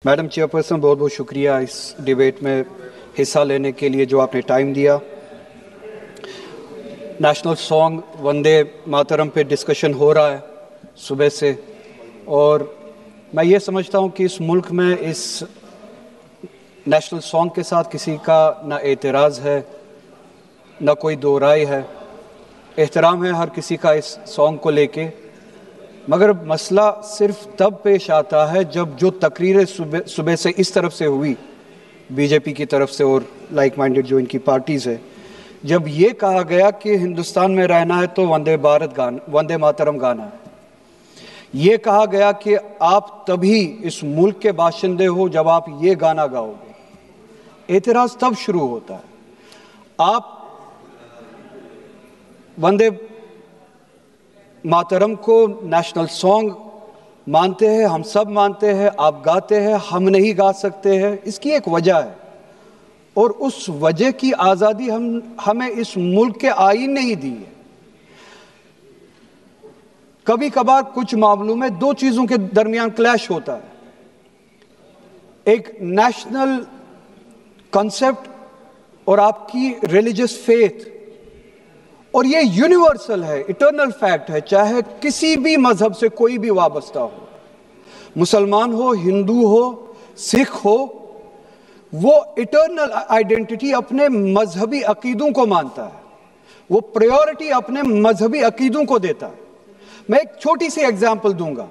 Madam chairperson, बहुत बहुत शुक्रिया इस डिबेट में हिस्सा लेने के लिए जो आपने टाइम दिया। नेशनल सॉन्ग वंदे मातरम पे डिस्कशन हो रहा है सुबह से, और मैं ये समझता हूँ कि इस मुल्क में इस नेशनल सॉन्ग के साथ किसी का ना एतराज़ है, ना कोई दो राय है। एहतराम है हर किसी का इस सॉन्ग को लेके, मगर मसला सिर्फ तब पेश आता है जब जो तकरीरें सुबह से इस तरफ से हुई, बीजेपी की तरफ से और लाइक माइंडेड जो इनकी पार्टीज़ है, जब ये कहा गया कि हिंदुस्तान में रहना है तो वंदे मातरम गाना है। ये कहा गया कि आप तभी इस मुल्क के बाशिंदे हो जब आप ये गाना गाओगे। एतराज़ तब शुरू होता है। आप वंदे मातरम को नेशनल सॉन्ग मानते हैं, हम सब मानते हैं, आप गाते हैं, हम नहीं गा सकते हैं। इसकी एक वजह है, और उस वजह की आज़ादी हमें इस मुल्क के आईन ने ही दी है। कभी कभार कुछ मामलों में दो चीज़ों के दरमियान क्लैश होता है, एक नेशनल कॉन्सेप्ट और आपकी रिलीजियस फेथ, और ये यूनिवर्सल है, इटर्नल फैक्ट है, चाहे किसी भी मजहब से कोई भी वाबस्ता हो, मुसलमान हो, हिंदू हो, सिख हो, वो इटर्नल आइडेंटिटी अपने मजहबी अकीदों को मानता है, वो प्रायोरिटी अपने मजहबी अकीदों को देता है। मैं एक छोटी सी एग्जांपल दूंगा।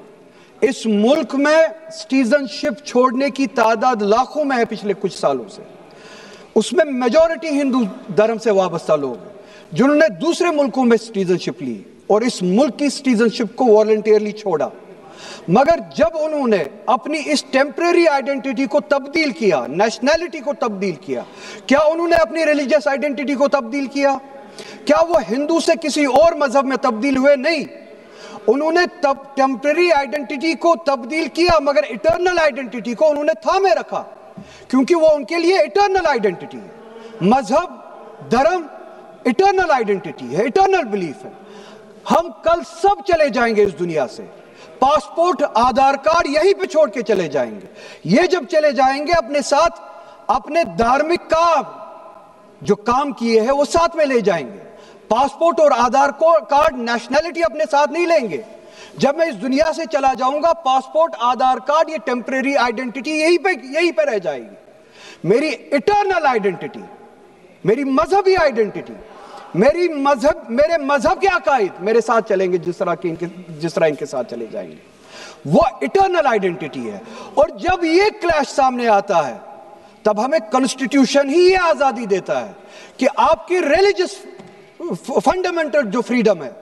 इस मुल्क में सिटीजनशिप छोड़ने की तादाद लाखों में है पिछले कुछ सालों से। उसमें मेजॉरिटी हिंदू धर्म से वाबस्ता लोग हैं जिन्होंने दूसरे मुल्कों में सिटीजनशिप ली और इस मुल्क की सिटीजनशिप को वॉलंटियरली छोड़ा। मगर जब उन्होंने अपनी इस टेम्परेरी आइडेंटिटी को तब्दील किया, नेशनैलिटी को तब्दील किया, क्या उन्होंने अपनी रिलीजियस आइडेंटिटी को तब्दील किया? क्या वो हिंदू से किसी और मजहब में तब्दील हुए? नहीं, उन्होंने टेम्परेरी आइडेंटिटी को तब्दील किया, मगर इटर्नल आइडेंटिटी को उन्होंने थामे रखा, क्योंकि वो उनके लिए इटर्नल आइडेंटिटी है। मजहब, धर्म इटर्नल आइडेंटिटी है, इटर्नल बिलीफ है। हम कल सब चले जाएंगे इस दुनिया से, पासपोर्ट, आधार कार्ड यहीं पे छोड़ के चले जाएंगे। ये जब चले जाएंगे, अपने साथ अपने धार्मिक काम जो काम किए हैं वो साथ में ले जाएंगे। पासपोर्ट और आधार कार्ड, नेशनैलिटी अपने साथ नहीं लेंगे। जब मैं इस दुनिया से चला जाऊंगा, पासपोर्ट, आधार कार्ड, ये टेम्परेरी आइडेंटिटी यहीं पे रह जाएगी। मेरी इटर्नल आइडेंटिटी, मेरी मजहबी आइडेंटिटी, मेरे मजहब के अकायद मेरे साथ चलेंगे, जिस तरह इनके साथ चले जाएंगे। वो इटर्नल आइडेंटिटी है। और जब ये क्लैश सामने आता है, तब हमें कॉन्स्टिट्यूशन ही ये आजादी देता है कि आपकी रिलीजियस फंडामेंटल जो फ्रीडम है,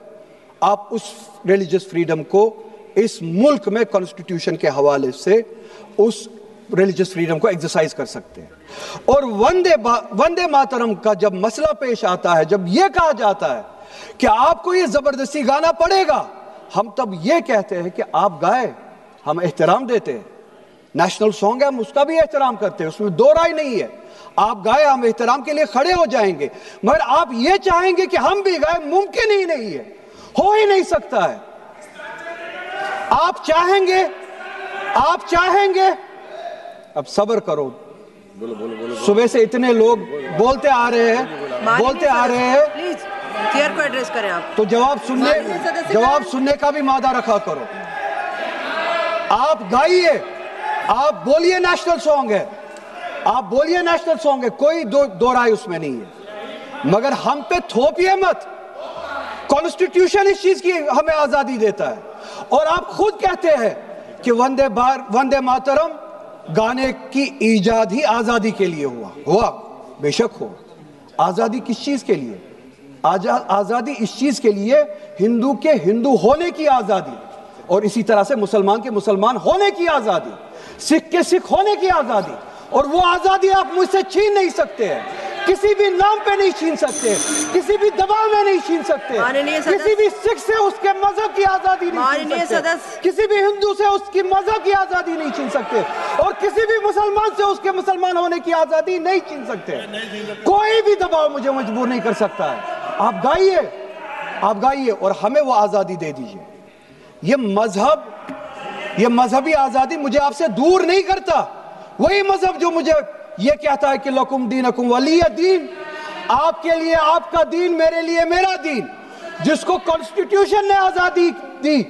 आप उस रिलीजियस फ्रीडम को इस मुल्क में कॉन्स्टिट्यूशन के हवाले से उस रिलीजियस फ्रीडम को एक्सरसाइज कर सकते हैं। और वंदे मातरम का जब मसला पेश आता है, जब यह कहा जाता है कि आपको ये जबरदस्ती गाना पड़ेगा, हम तब ये कहते हैं कि आप गाए, हम एहतराम देते हैं। नेशनल सॉन्ग है, हम उसका भी एहतराम करते हैं, उसमें दो राय नहीं है। आप गाए, हम एहतराम के लिए खड़े हो जाएंगे। मगर आप ये चाहेंगे कि हम भी गाए, मुमकिन ही नहीं है, हो ही नहीं सकता है। आप चाहेंगे, अब सब्र करो। बोलो। सुबह से इतने लोग बोलते आ रहे हैं। प्लीज चेयर को एड्रेस करें आप। तो जवाब सुनने का भी मादा रखा करो। आप गाइए, आप बोलिए नेशनल सॉन्ग है, आप बोलिए नेशनल सॉन्ग है, कोई दो राय उसमें नहीं है। मगर हम पे थोपिए मत। कॉन्स्टिट्यूशन इस चीज की हमें आजादी देता है। और आप खुद कहते हैं कि वंदे मातरम गाने की ईजाद ही आजादी के लिए हुआ। बेशक हो। आजादी किस चीज के लिए? आजादी इस चीज के लिए, हिंदू के हिंदू होने की आजादी, और इसी तरह से मुसलमान के मुसलमान होने की आजादी, सिख के सिख होने की आजादी। और वो आजादी आप मुझसे छीन नहीं सकते हैं, किसी भी नाम पे नहीं छीन सकते, किसी भी दबाव में नहीं छीन सकते, किसी भी सिख से उसके मजहब की आजादी नहीं छीन सकते, किसी भी हिंदू से उसकी मजहब की आजादी नहीं छीन सकते, और किसी भी मुसलमान से उसके मुसलमान होने की आजादी नहीं छीन सकते। कोई भी दबाव मुझे मजबूर नहीं कर सकता है। आप गाइए, और हमें वो आजादी दे दीजिए। ये मजहब یہ مذہبی آزادی مجھے آپ سے دور نہیں کرتا. وہی مذہب جو مجھے یہ کہتا ہے کہ لکم دینکم ولی دین, آپ کے لیے آپ کا دین, میرے لیے میرا دین, جس کو کانسٹیٹیوشن نے آزادی دی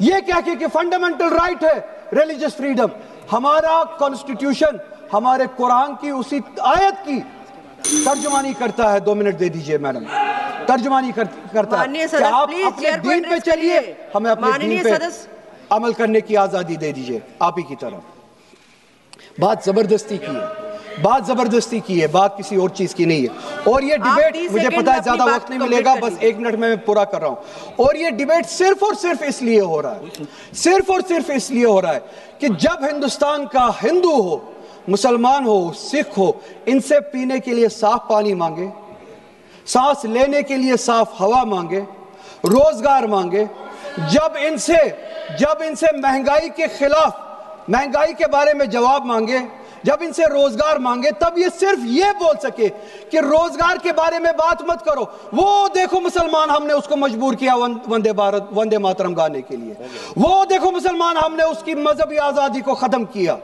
یہ کہہ کے کہ فنڈامنٹل رائٹ ہے ریلیجس فریڈم. ہمارا کانسٹیٹیوشن ہمارے قرآن کی اسی آیت کی ترجمانی کرتا ہے. 2 منٹ دے دیجئے میڈم. ترجمانی کرتا ہے کہ آپ اپنے دین پہ چلیے, ہمیں اپنے دین پہ عمل کرنے کی آزادی دے دیجئے. آپ ہی کی طرف بات زبردستی کی ہے, بات زبردستی کی ہے, بات کسی اور چیز کی نہیں ہے. اور یہ ڈیبیٹ مجھے پتا ہے زیادہ وقت نہیں ملے گا, بس 1 منٹ میں پورا کر رہا ہوں. اور یہ ڈیبیٹ صرف اور صرف اس لیے ہو رہا ہے, صرف اور صرف اس لیے ہو رہا ہے کہ جب ہندوستان کا ہندو ہو, مسلمان ہو, سکھ ہو, ان سے پینے کے لیے صاف پانی مانگے, سانس لینے کے لیے صاف ہوا مانگے, روزگار مانگے, جب ان سے مہنگائی کے خلاف, مہنگائی کے بارے میں جواب مانگے, جب ان سے روزگار مانگے, تب یہ صرف یہ بول سکے کہ روزگار کے بارے میں بات مت کرو. وہ دیکھو مسلمان, ہم نے اس کو مجبور کیا وندے ماترم گانے کے لیے. وہ دیکھو مسلمان, ہم نے اس کی مذہبی آزادی کو ختم کیا.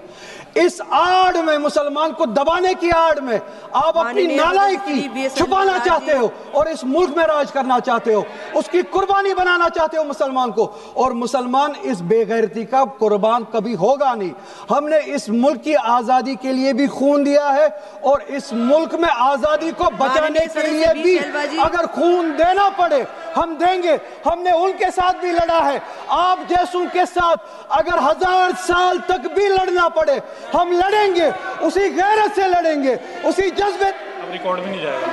اس آڑ میں, مسلمان کو دبانے کی آڑ میں آپ اپنی نالائکی چھپانا چاہتے ہو اور اس ملک میں راج کرنا چاہتے ہو, اس کی قربانی بنانا چاہتے ہو مسلمان کو. اور مسلمان اس بے غیرتی کا قربان کبھی ہوگا نہیں. ہم نے اس ملک کی آزادی کے لیے بھی خون دیا ہے, اور اس ملک میں آزادی کو بچانے کے لیے بھی اگر خون دینا پڑے ہم دیں گے. ہم نے ان کے ساتھ بھی لڑا ہے, آپ جیسوں کے ساتھ اگر 1000 سال تک بھی لڑنا پڑے ہم لڑیں گے, اسی غیرت سے لڑیں گے, اسی جذبے. اب ریکارڈ بھی نہیں جائے گا.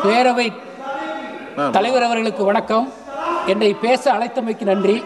பேரவை தலைவர் அவர்களுக்கு வணக்கம். என்னை பேச அழைத்தமைக்கு நன்றி.